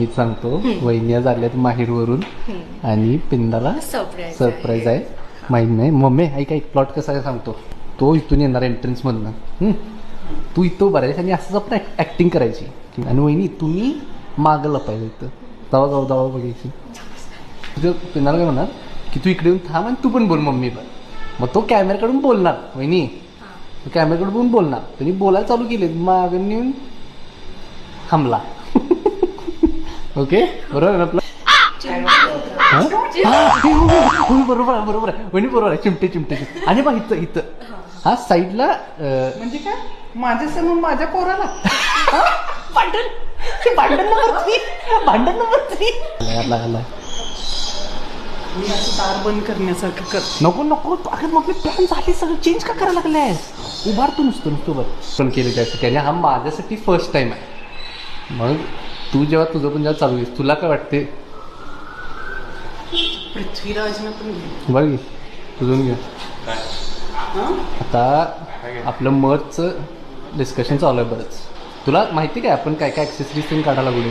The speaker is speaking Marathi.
मी सांगतो वहिनी झाल्यात माहेरवरून आणि पिंडाला सरप्राईज आहे. माहित नाही मम्मी ऐका एक प्लॉट कसा आहे सांगतो. तो इथून येणार एंट्रन्स मधनं. तू इथं उभा राहायचं आणि असंच आपण ऍक्टिंग करायची आणि वहिनी तुम्ही मागं लपायचं इथं दवा बघायची. तुझं पिंडाला काय म्हणणार की तू इकडे येऊन थांब आणि तू पण बोल मम्मी पण. मग तो कॅमेऱ्याकडून बोलणार वहिनी कॅमेऱ्याकडून पण बोलणार. त्यांनी बोलायला चालू केले मागं नेऊन थांबला. ओके बरोबर आहे आपलं. बरोबर आहे बरोबर आहे वहिनी बरोबर आहे. चिमटे आणि बा इथं इथं हा साईडला म्हणजे काय माझ्या समोर माझ्या पोराला भांडण नंबर 3 मी असं दार बंद करण्यासारखं कर. नको अगं मग प्लॅन झाले सगळं चेंज का करायला लागलाय. उभारतो नुसतं उभार पण केलं त्यासाठी आणि हा माझ्यासाठी फर्स्ट टाइम आहे. मग तू जेव्हा तुझं पण जेव्हा चालू आहेस तुला काय वाटते. पृथ्वीराजनं पण बघ तुझून घे आता आपलं मधचं डिस्कशन चालू आहे बरंच. तुला माहिती काय आपण काय ॲक्सेसरीज पण काढायला लागलो.